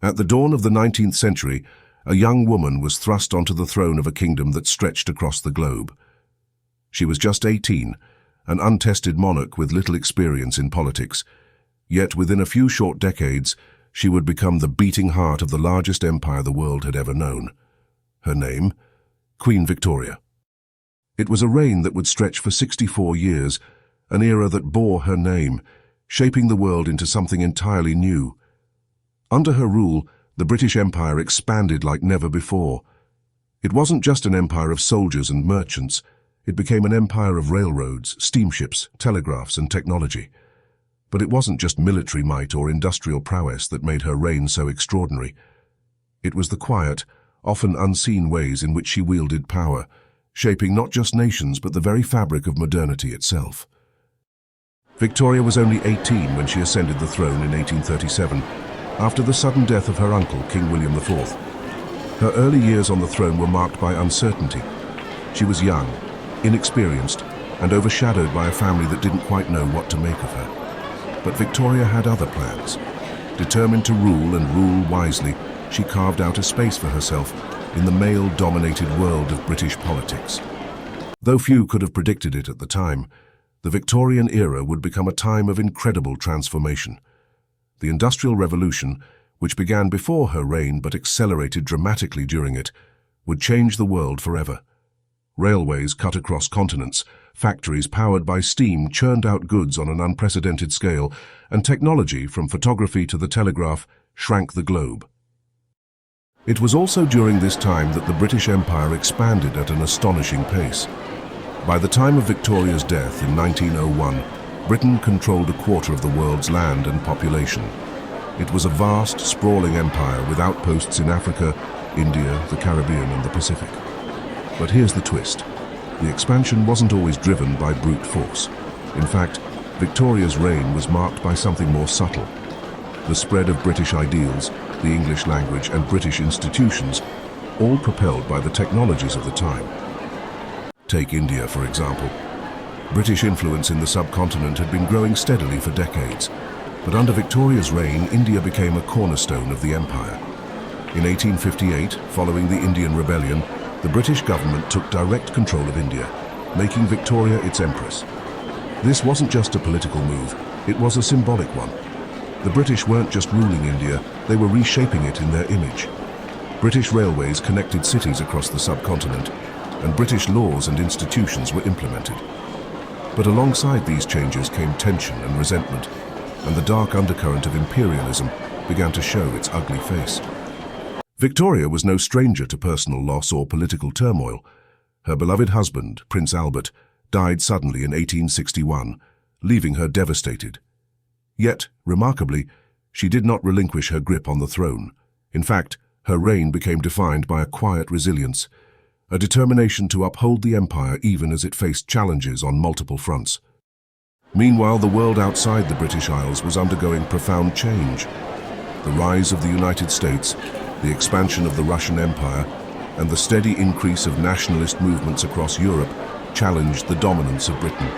At the dawn of the 19th century, a young woman was thrust onto the throne of a kingdom that stretched across the globe. She was just 18, an untested monarch with little experience in politics, yet within a few short decades, she would become the beating heart of the largest empire the world had ever known. Her name? Queen Victoria. It was a reign that would stretch for 64 years, an era that bore her name, shaping the world into something entirely new. Under her rule, the British Empire expanded like never before. It wasn't just an empire of soldiers and merchants. It became an empire of railroads, steamships, telegraphs, and technology. But it wasn't just military might or industrial prowess that made her reign so extraordinary. It was the quiet, often unseen ways in which she wielded power, shaping not just nations but the very fabric of modernity itself. Victoria was only 18 when she ascended the throne in 1837, after the sudden death of her uncle, King William IV. Her early years on the throne were marked by uncertainty. She was young, inexperienced, and overshadowed by a family that didn't quite know what to make of her. But Victoria had other plans. Determined to rule and rule wisely, she carved out a space for herself in the male-dominated world of British politics. Though few could have predicted it at the time, the Victorian era would become a time of incredible transformation. The Industrial Revolution, which began before her reign but accelerated dramatically during it, would change the world forever. Railways cut across continents, factories powered by steam churned out goods on an unprecedented scale, and technology, from photography to the telegraph, shrank the globe. It was also during this time that the British Empire expanded at an astonishing pace. By the time of Victoria's death in 1901, Britain controlled a quarter of the world's land and population. It was a vast, sprawling empire with outposts in Africa, India, the Caribbean, and the Pacific. But here's the twist. The expansion wasn't always driven by brute force. In fact, Victoria's reign was marked by something more subtle. The spread of British ideals, the English language, and British institutions, all propelled by the technologies of the time. Take India, for example. British influence in the subcontinent had been growing steadily for decades, but under Victoria's reign, India became a cornerstone of the empire. In 1858, following the Indian Rebellion, the British government took direct control of India, making Victoria its empress. This wasn't just a political move, it was a symbolic one. The British weren't just ruling India, they were reshaping it in their image. British railways connected cities across the subcontinent, and British laws and institutions were implemented. But alongside these changes came tension and resentment, and the dark undercurrent of imperialism began to show its ugly face. Victoria was no stranger to personal loss or political turmoil. Her beloved husband, Prince Albert, died suddenly in 1861, leaving her devastated. Yet, remarkably, she did not relinquish her grip on the throne. In fact, her reign became defined by a quiet resilience, a determination to uphold the empire even as it faced challenges on multiple fronts. Meanwhile, the world outside the British Isles was undergoing profound change. The rise of the United States, the expansion of the Russian Empire, and the steady increase of nationalist movements across Europe challenged the dominance of Britain.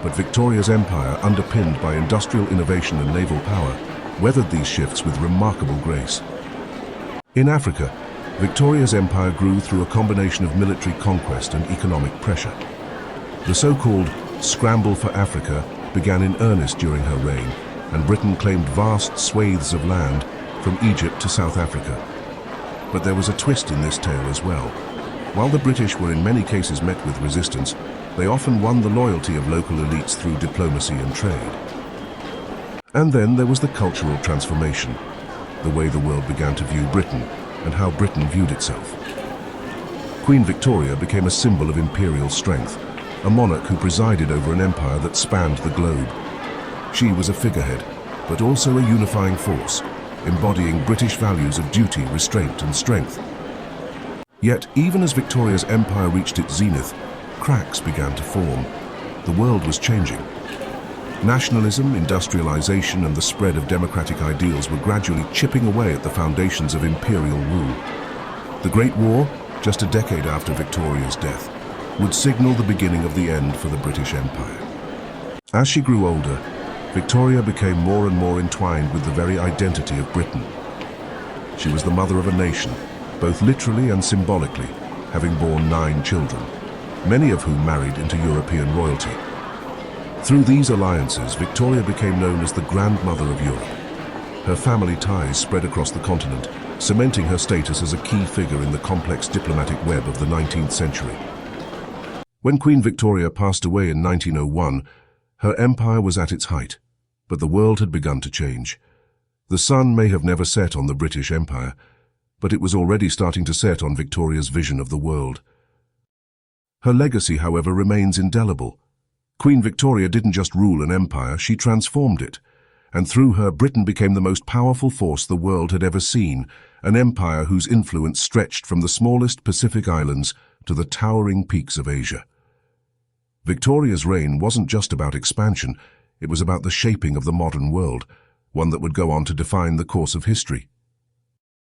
But Victoria's empire, underpinned by industrial innovation and naval power, weathered these shifts with remarkable grace. In Africa, Victoria's empire grew through a combination of military conquest and economic pressure. The so-called scramble for Africa began in earnest during her reign, and Britain claimed vast swathes of land from Egypt to South Africa. But there was a twist in this tale as well. While the British were in many cases met with resistance, they often won the loyalty of local elites through diplomacy and trade. And then there was the cultural transformation, the way the world began to view Britain and how Britain viewed itself. Queen Victoria became a symbol of imperial strength, a monarch who presided over an empire that spanned the globe. She was a figurehead, but also a unifying force, embodying British values of duty, restraint, and strength. Yet, even as Victoria's empire reached its zenith, cracks began to form. The world was changing. Nationalism, industrialization, and the spread of democratic ideals were gradually chipping away at the foundations of imperial rule. The Great War, just a decade after Victoria's death, would signal the beginning of the end for the British Empire. As she grew older, Victoria became more and more entwined with the very identity of Britain. She was the mother of a nation, both literally and symbolically, having borne 9 children, many of whom married into European royalty. Through these alliances, Victoria became known as the Grandmother of Europe. Her family ties spread across the continent, cementing her status as a key figure in the complex diplomatic web of the 19th century. When Queen Victoria passed away in 1901, her empire was at its height, but the world had begun to change. The sun may have never set on the British Empire, but it was already starting to set on Victoria's vision of the world. Her legacy, however, remains indelible. Queen Victoria didn't just rule an empire, she transformed it. And through her, Britain became the most powerful force the world had ever seen, an empire whose influence stretched from the smallest Pacific islands to the towering peaks of Asia. Victoria's reign wasn't just about expansion, it was about the shaping of the modern world, one that would go on to define the course of history.